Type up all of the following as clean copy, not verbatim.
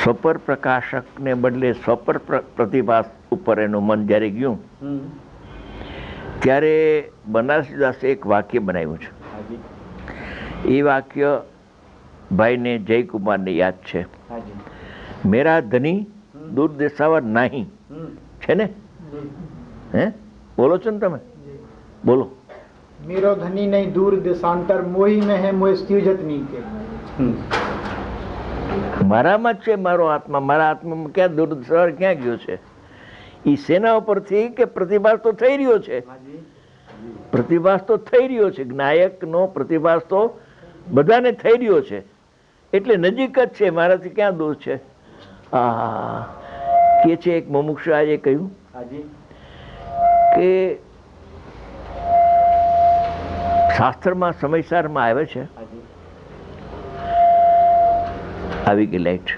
સ્વપર પ્રકાશક ને બદલે સ્વપર પ્રતિભાસ ઉપર એનું મન જ્યારે ગયું ત્યારે બનારસીદાસે એક વાક્ય બનાવ્યું છે. એ વાક્ય ભાઈને જયકુમારને યાદ છે. મેરા ધની દૂર દેશાવર નહીં છે ને? હે બોલો છો ને તમે? બોલો. મેરો ધની નહીં દૂર દેશાંતર મોહી में है મોહ સ્યુજત નહીં કે. મારામાં જ છે મારો આત્મા. મારા આત્મામાં ક્યાં દૂર દેશાવર ક્યાં ગયો છે? એ સેના ઉપરથી કે પ્રતિભાસ તો થઈ રહ્યો છે. પ્રતિભાસ તો થઈ રહ્યો છે. જ્ઞાયકનો પ્રતિભાસ તો બધાને થઈ રહ્યો છે. એટલે નજીક જ છે. મારાથી ક્યાં દૂર છે? હા કે છે એક મુમુક્ષુ આજે કહ્યું કે શાસ્ત્રમાં સમયસારમાં આવે છે. આવી ગઈ લાઈટ.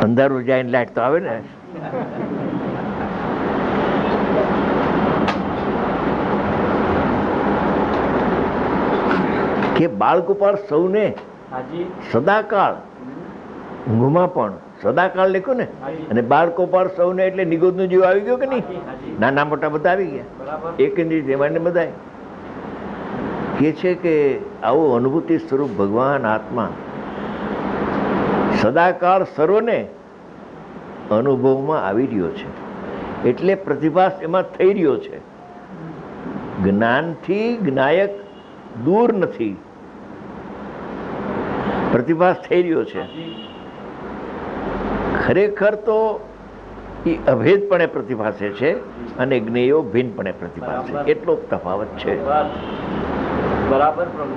અંધારું જાય ને લાઈટ તો આવે ને. કે બાળગોપાળ સૌને સદાકાળ ઊંઘમાં પણ સદાકાળ લખ્યું ને. અને બાળગોપાળ સૌને એટલે નિગોદનો જીવ આવી ગયો કે નહીં? નાના મોટા બધા આવી ગયા. એક ઇન્દ્રિય જેવાને બધા કે છે કે આવું અનુભૂતિ સ્વરૂપ ભગવાન આત્મા સદાકાળ સર્વને અનુભવમાં આવી રહ્યો છે. એટલે પ્રતિભાસ એમાં થઈ રહ્યો છે. જ્ઞાનથી જ્ઞાયક દૂર નથી. પ્રતિભાસ થઈ રહ્યો છે. ખરેખર તો એ અભેદપણે પ્રતિભાસે છે અને જ્ઞેયો ભિન્નપણે પ્રતિભાસે. એટલો તફાવત છે. બરાબર પ્રભુ.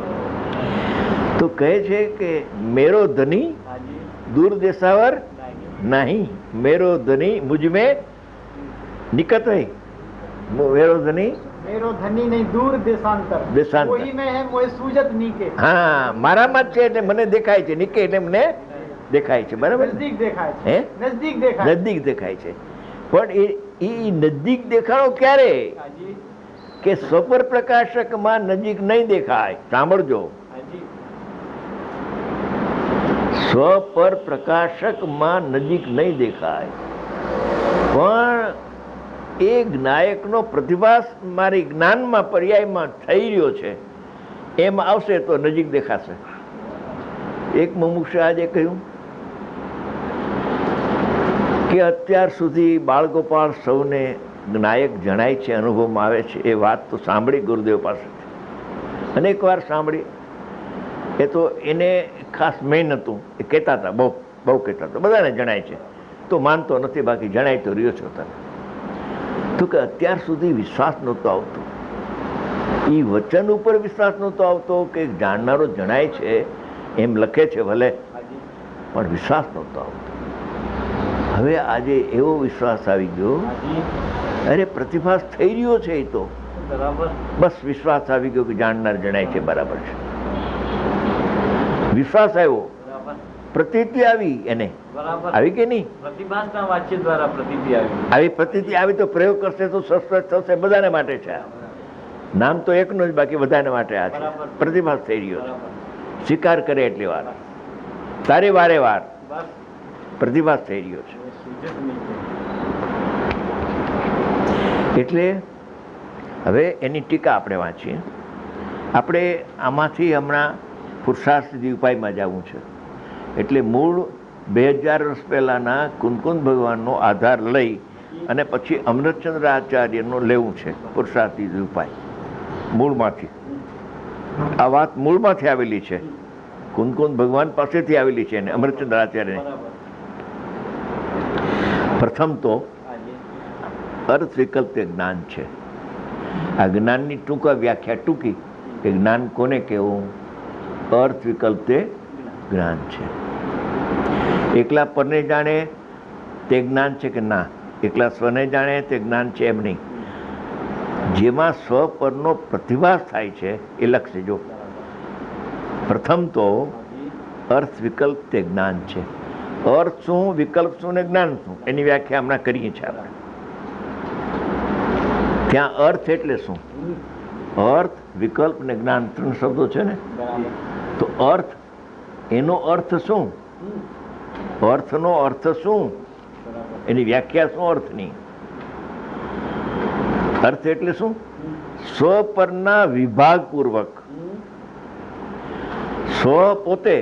તો કહે છે કે મેરો ધની दूर देशावर नहीं, मेरो धनी मुझ में निकट है. मेरो धनी नहीं दूर देशांतर देशांतर वही में है मोह सूजत નીકે. હા મારામાં જ છે એટલે મને દેખાય છે. નીકે એટલે મને દેખાય છે. બરાબર? નજદીક દેખાય છે. હે નજદીક દેખાય. નજદીક દેખાય છે. પણ એ નજદીક દેખાડો ક્યારે? કે સ્વપર પ્રકાશકમાં નજીક નહીં દેખાય. સાંભળજો, સ્વપર પ્રકાશકમાં નજીક નહીં દેખાય, પણ એ જ્ઞાયકનો પ્રતિભાસ મારી જ્ઞાનમાં પર્યાયમાં થઈ રહ્યો છે. એમ આવશે તો નજીક દેખાશે. એક મુમુક્ષુ આજે કહ્યું કે અત્યાર સુધી બાળગોપાળ સૌને જ્ઞાયક જણાય છે, અનુભવમાં આવે છે. એ વાત તો સાંભળી ગુરુદેવ પાસેથી, અનેક વાર સાંભળી. એ તો એને ખાસ મેન હતું. એ કહેતા હતા, બહુ બહુ કહેતા હતા. બધાને જણાય છે. તો માનતો નથી, બાકી જણાય તો રહ્યો છો તને. તો કે અત્યાર સુધી વિશ્વાસ નહોતો આવતો. એ વચન ઉપર વિશ્વાસ નહોતો આવતો કે જાણનારો જણાય છે એમ લખે છે ભલે, પણ વિશ્વાસ નહોતો આવતો. હવે આજે એવો વિશ્વાસ આવી ગયો. અરે પ્રતિભાસ થઈ રહ્યો છે. એ તો બસ વિશ્વાસ આવી ગયો કે જાણનાર જણાય છે. બરાબર છે. વિશ્વાસ આવ્યો, પ્રતીતિ આવી. એને આવી કે નહીં? પ્રતિભાસના વાક્ય દ્વારા પ્રતીતિ આવી. આવી પ્રતીતિ આવી તો પ્રયોગ કરશે તો સસ્પષ્ટ થશે. બધાને માટે છે. નામ તો એકનું જ, બાકી બધાને માટે આ છે. પ્રતિભાસ થઈ રહ્યો છે. સ્વીકાર કરે એટલી વાર, તારે વારે વાર પ્રતિભાસ થઈ રહ્યો છે. એટલે હવે એની ટીકા આપણે વાંચીએ. આપણે આમાંથી હમણાં પુરુષાર્થ સિદ્ધિ ઉપાયમાં જવું છે. એટલે મૂળ 2000 વર્ષ પહેલાંના કુંદકુંદ ભગવાનનો આધાર લઈ અને પછી અમૃતચંદ્ર આચાર્યનો લેવું છે પુરુષાર્થ સિદ્ધિ ઉપાય. મૂળમાંથી આ વાત મૂળમાંથી આવેલી છે. કુંદકુંદ ભગવાન પાસેથી આવેલી છે અને અમૃતચંદ્ર આચાર્યને. પ્રથમ તો અર્થ વિકલ્પ તે જ્ઞાન છે. આ જ્ઞાનની ટૂંકા વ્યાખ્યા ટૂંકી કે જ્ઞાન કોને કહેવું? અર્થ વિકલ્પ તે જ્ઞાન છે. એકલા પરને જાણે તે જ્ઞાન છે કે ના? એકલા સ્વને જાણે તે જ્ઞાન છે એમ નહીં. જેમાં સ્વ પરનો પ્રતિભાસ થાય છે એ લક્ષ જો. પ્રથમ તો અર્થ વિકલ્પ તે જ્ઞાન છે. અર્થ શું, વિકલ્પ શું ને જ્ઞાન શું, એની વ્યાખ્યા હમણાં કરીએ છીએ આપણે. ત્યાં અર્થ એટલે શું? અર્થ, વિકલ્પ ને જ્ઞાન 3 શબ્દો છે ને. બરાબર. તો અર્થ, એનો અર્થ શું? અર્થનો અર્થ શું? બરાબર. એની વ્યાખ્યા શું અર્થની? અર્થ એટલે શું? સ્વ પરના વિભાગપૂર્વક, સ્વ પોતે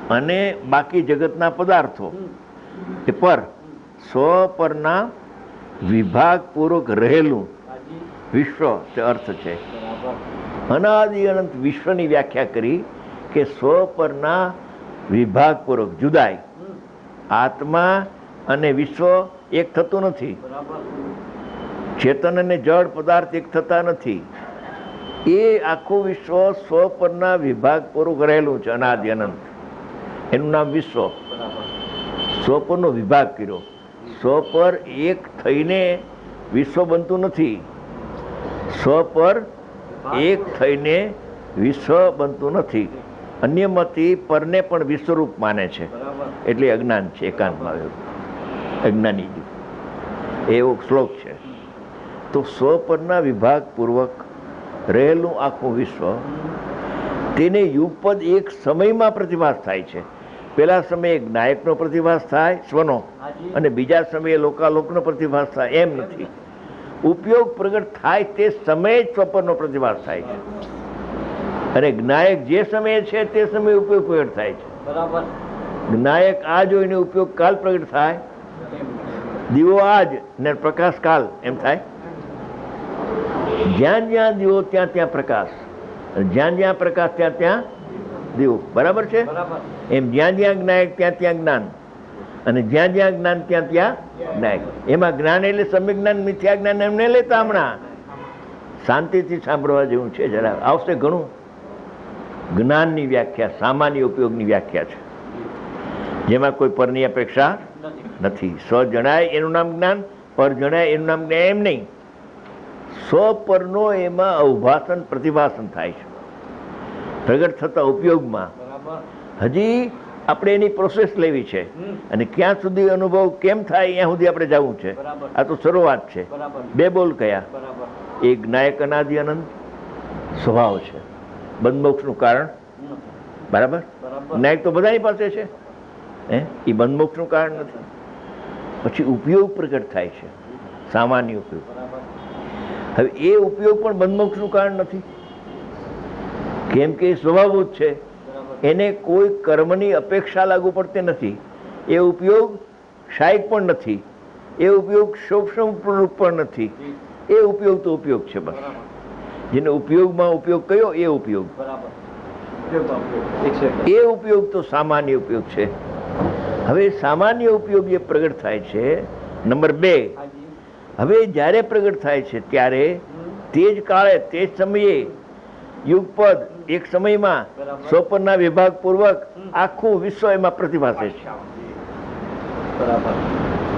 અને બાકી જગતના પદાર્થો એ પર, સ્વ પરના વિભાગપૂર્વક રહેલું હાજી. વિશ્વ તે અર્થ છે. બરાબર. અનાદિ અનંત વિશ્વની વ્યાખ્યા કરી કે સ્વ પરના વિભાગપૂર્વક જુદાઈ. આત્મા અને વિશ્વ એક થતું નથી. બરાબર. ચેતન અને જળ પદાર્થ એક થતા નથી. એ આખું વિશ્વ સ્વ પરના વિભાગપૂર્વક રહેલું છે અનાદિ અનંત. એનું નામ વિશ્વ. બરાબર. સ્વ પરનો વિભાગ કર્યો. સ્વ પર એક થઈને વિશ્વ બનતું નથી. સ્વ પર એક થઈને વિશ્વ બનતું નથી. અન્યમાંથી પરને પણ વિશ્વરૂપ માને છે. બરાબર. એટલે અજ્ઞાન છે. એકાંતમાં આવ્યું અજ્ઞાની એવો શ્લોક છે. તો સ્વ પરના વિભાગપૂર્વક રહેલું આખું વિશ્વ, તેને યુગપદ એક સમયમાં પ્રતિભાસ થાય છે. પહેલા સમયે જ્ઞાયકનો પ્રતિભાસ થાય સ્વનો, હાજી. અને બીજા સમયે લોકાલોકનો પ્રતિભાસ થાય. એમ નથી. ઉપયોગ પ્રગટ થાય તે સમયે જ સ્વપરનો પ્રતિભાસ થાય છે. અને જ્ઞાયક જે સમયે છે તે સમયે ઉપયોગ પ્રગટ થાય છે. બરાબર. જ્ઞાયક આ જોઈને ઉપયોગ કાલ પ્રગટ થાય. દીવો આજ ને પ્રકાશ કાલ એમ થાય. જ્યાં જ્યાં દીવો ત્યાં ત્યાં પ્રકાશ, જ્યાં જ્યાં પ્રકાશ ત્યાં ત્યાં દીવો. બરાબર છે. બરાબર. એમ જ્યાં જ્યાં જ્ઞાયક ત્યાં ત્યાં જ્ઞાન, અને જ્યાં જ્યાં જ્ઞાન ત્યાં ત્યાં જ્ઞાયક. એમાં જ્ઞાન એટલે સમ્યક જ્ઞાન, મિથ્યા જ્ઞાન એમને લેતા. હમણાં શાંતિથી સાંભળવા જેવું છે. જરા આવશે ઘણું. જ્ઞાનની વ્યાખ્યા સામાન્ય ઉપયોગની વ્યાખ્યા છે, જેમાં કોઈ પરની અપેક્ષા નથી. સ્વ જણાય એનું નામ જ્ઞાન, પર જણાય એનું નામ જ્ઞાન. એમ નહીં. સ્વ પરનો એમાં અવભાષણ પ્રતિભાષણ થાય છે પ્રગટ થતા ઉપયોગમાં. બરાબર. હજી આપણે એની પ્રોસેસ લેવી છે, અને ક્યાં સુધી અનુભવ કેમ થાય ત્યાં સુધી આપણે જવું છે. બરાબર. આ તો શરૂઆત છે. બરાબર. 2 બોલ કયા? બરાબર. એક જ્ઞાયક અનાદિ અનંત સ્વભાવ છે, બંધમોક્ષનું કારણ. બરાબર. બરાબર. જ્ઞાયક તો બધાની પાસે છે, એ બંધમોક્ષનું કારણ નથી. પછી ઉપયોગ પ્રગટ થાય છે, સામાન્ય ઉપયોગ. બરાબર. હવે એ ઉપયોગ પણ બંધમોક્ષનું કારણ નથી, કેમ કે એ સ્વભાવભૂત છે. બરાબર. એને કોઈ કર્મની અપેક્ષા લાગુ પડતી નથી. એ ઉપયોગ શાયક પણ નથી. એ ઉપયોગ શોભરૂપ પણ નથી. એ ઉપયોગ તો ઉપયોગ છે બસ. બરાબર. જેને ઉપયોગમાં ઉપયોગ કયો એ ઉપયોગ. બરાબર. ઉપયોગ. એક છે. એ ઉપયોગ તો સામાન્ય ઉપયોગ છે. હવે સામાન્ય ઉપયોગ જે પ્રગટ થાય છે, નંબર 2, હાજી. હવે જ્યારે પ્રગટ થાય છે ત્યારે તે જ કાળે તે જ સમયે યુગપદ એક સમયમાં બરાબર. સ્વપરના વિભાગ પૂર્વક આખું વિશ્વ એમાં પ્રતિભાસે છે. બરાબર.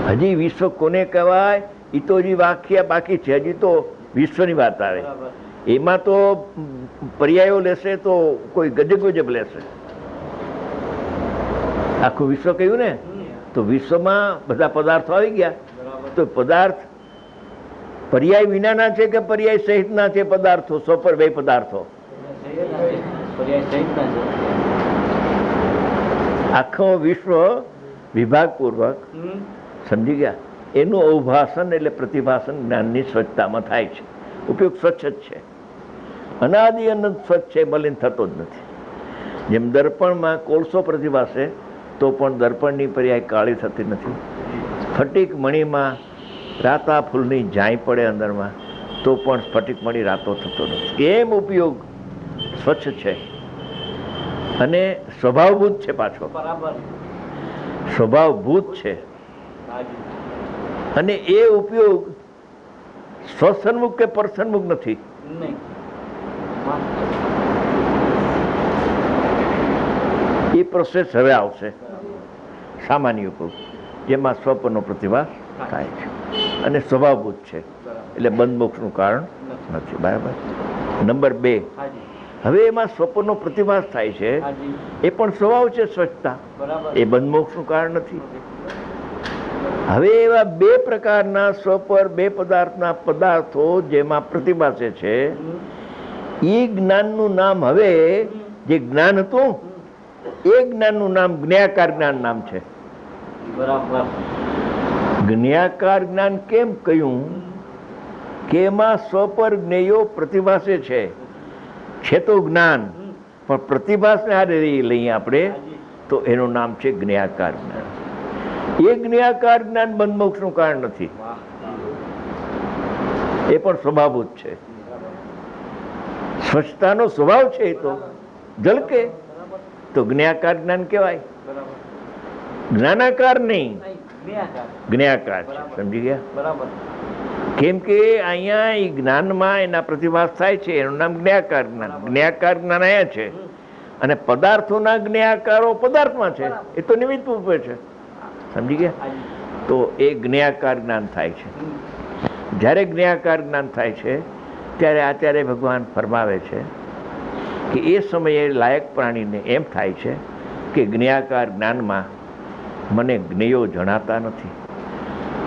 હજી વિશ્વ કોને કહેવાય એ તો હજી વાક્યા બાકી છે. હજી તો વિશ્વની વાત આવે. બરાબર. એમાં તો પર્યાયો લેશે તો કોઈ ગજબ લેશે. આખું વિશ્વ કહ્યું ને, તો વિશ્વમાં બધા પદાર્થો આવી ગયા. બરાબર. તો પદાર્થ પર્યાય વિનાના છે કે પર્યાય સહિતના છે પદાર્થો? સો પર 2 પદાર્થો. પર્યાય સહિતના છે. આખો વિશ્વ વિભાગપૂર્વક સમજી ગયા. એનું અવભાષણ એટલે પ્રતિભાષણ જ્ઞાનની સ્વચ્છતામાં થાય છે. ઉપયોગ સ્વચ્છ જ છે, અનાદિ અનંત સ્વચ્છ છે, મલિન થતો જ નથી. જેમ દર્પણમાં કોલસો પ્રતિભાસે તો પણ દર્પણની પર્યાય કાળી થતી નથી. સ્ફટિક મણીમાં રાતા ફૂલની જાય પડે અંદરમાં તો પણ સ્ફટિક મણી રાતો થતો નથી. એમ ઉપયોગ સ્વચ્છ છે અને સ્વભાવભૂત છે. પાછો બરાબર. સ્વભાવભૂત છે. હાજી. અને એ ઉપયોગ સ્વસન્મુખ કે પરસન્મુખ નથી. નહીં. એ પ્રોસેસ હવે આવશે. સામાન્ય ઉપયોગ જેમાં સ્વપરનો પ્રતિભાસ થાય છે અને સ્વભાવભૂત છે, એટલે બંધમોક્ષનું કારણ નથી. બરાબર. નંબર 2, હાજી. હવે એમાં સ્વપરનો પ્રતિભાસ થાય છે, હાજી. એ પણ સ્વભાવ છે સ્વચ્છતા. બરાબર. એ બંધમોક્ષનું કારણ નથી. હવે એવા બે પ્રકારના સ્વપર બે પદાર્થના પદાર્થો જેમાં પ્રતિભાસે છે, એ જ્ઞાનનું નામ હવે જે જ્ઞાન હતું એ જ્ઞાનનું નામ જ્ઞાકાર જ્ઞાન નામ છે. બરાબર. જ્ઞાકાર જ્ઞાન કેમ કહ્યું કે એમાં સ્વપર જ્ઞેયો પ્રતિભાસે છે તો જ્ઞાન, પણ પ્રતિભાસને હારે લઈએ આપણે તો એનું નામ છે જ્ઞાકાર જ્ઞાન. એ જ્ઞાકાર જ્ઞાન બંધ મોક્ષનું કારણ નથી, એ પણ સ્વભાવભૂત છે. સ્વચ્છતાનો સ્વભાવ છે એ તો ઝલકે તો જ્ઞાકાર જ્ઞાન કહેવાય, જ્ઞાનાકાર નહીં, જ્ઞાકાર છે. સમજી ગયા? બરાબર. કેમ કે અહીંયા એ જ્ઞાનમાં એના પ્રતિભાસ થાય છે, એનું નામ જ્ઞાકાર જ્ઞાન. જ્ઞાકાર જ્ઞાન અહીંયા છે અને પદાર્થોના જ્ઞાકારો પદાર્થમાં છે, એ તો નિમિત્ત રૂપે છે. સમજી ગયા? તો એ જ્ઞાકાર જ્ઞાન થાય છે. જ્યારે જ્ઞાકાર જ્ઞાન થાય છે ત્યારે આચાર્ય ભગવાન ફરમાવે છે કે એ સમયે લાયક પ્રાણીને એમ થાય છે કે જ્ઞાકાર જ્ઞાનમાં મને જ્ઞેયો જણાતા નથી.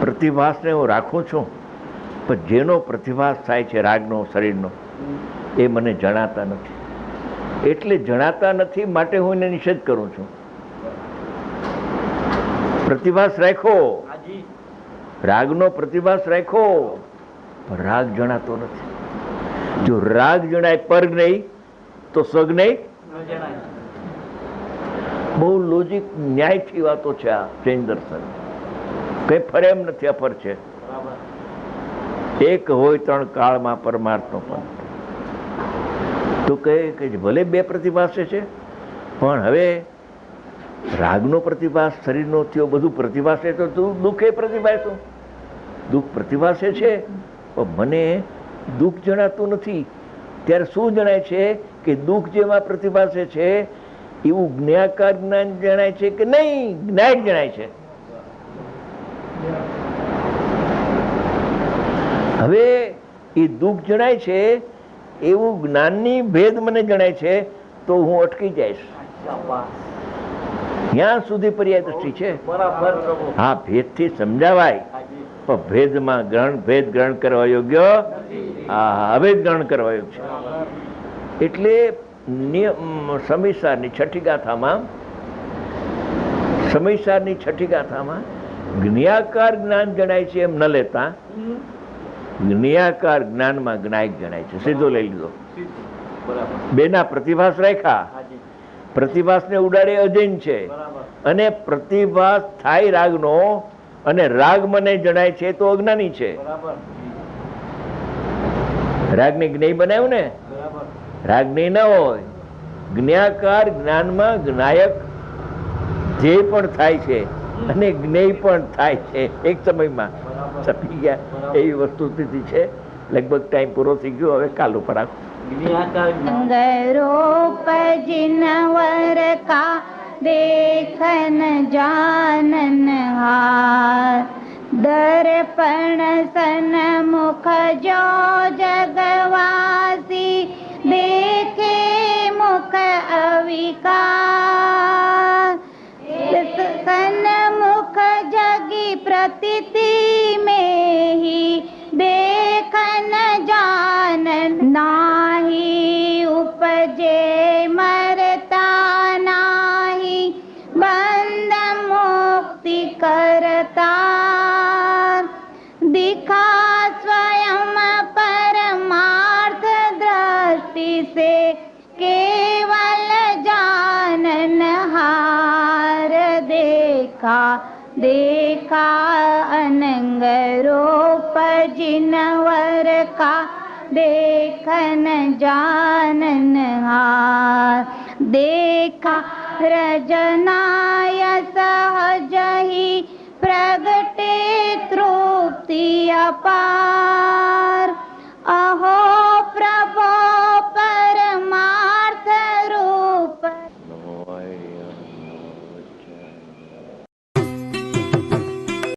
પ્રતિભાસને હું રાખું છું, પણ જેનો પ્રતિભાસ થાય છે રાગનો, શરીરનો, એ મને જણાતા નથી. એટલે જણાતા નથી માટે હું એને નિષેધ કરું છું. પ્રતિભાસ રાખ્યો, રાગનો પ્રતિભાસ રાખ્યો, પણ રાગ જણાતો નથી. જો રાગ જણાય પર નહીં તો સ્વજ્ઞ બહુ લોજિક ન્યાયથી વાતો છે. આ જૈન દર્શન કઈ ફરે એમ નથી, અફર છે. એક હોય ત્રણ કાળમાં પરમાર્થનો પણ તો કહે કે ભલે બે પ્રતિભાસે છે, પણ હવે રાગનો પ્રતિભાસ શરીરનો થયો, બધું પ્રતિભાસે તો દુઃખે પ્રતિભાસું, દુઃખ પ્રતિભાસે છે, પણ મને દુઃખ જણાતું નથી. ત્યારે શું જણાય છે કે દુઃખ જેમાં પ્રતિભાસે છે એવું જ્ઞાકાર જ્ઞાન જણાય છે કે નહીં? જ્ઞાયક જણાય છે. હવે એ દુઃખ જણાય છે એવું જ્ઞાનની ભેદ મને જણાય છે તો હું અટકી જઈશ. ત્યાં સુધી પર્યાય દ્રષ્ટિ છે. હા, ભેદથી સમજાવાય, પણ ભેદમાં ભેદ ગ્રહણ કરવા યોગ્ય, અભેદ ગ્રહણ કરવા યોગ્ય છે. એટલે સમયસારની છઠ્ઠી ગાથામાં જ્ઞાકાર જ્ઞાન જણાય છે એમ ન લેતા જ્ઞાકાર જ્ઞાનમાં જ્ઞાયક જણાય છે. સીધો લઈ લીધો. બેના પ્રતિભાસ રાખ્યા, પ્રતિભાસને ઉડાડે અજૈન છે, અને પ્રતિભાસ થાય રાગનો અને રાગ મને જણાય છે તો અજ્ઞાની છે. રાગને જ્ઞેય બનાવ્યું ને, રાગ જ્ઞેય ન હોય. જ્ઞાકાર જ્ઞાનમાં જ્ઞાયક ધ્યેય પણ થાય છે અને જ્ઞેય પણ થાય છે એક સમયમાં. સમજી ગયા? એવી વસ્તુસ્થિતિ છે. લગભગ ટાઈમ પૂરો થઈ ગયો, હવે કાલ ઉપર આખો. जिनवर का देखन जानन हार, दर्पण सन मुख जो जगवासी, देखे मुख अविकार, सन मुख जगी प्रतीति में ही देखन जानन, नाही उपजे मरता, नाही बंध मुक्ति करता, दिखा स्वयं परमार्थ दृष्टि से, केवल जानन हार, देखा देखा अनंग रूप जिनवर का देखन जानन हार, देखा रजनाय सहज ही प्रगटे तृप्ति अपार,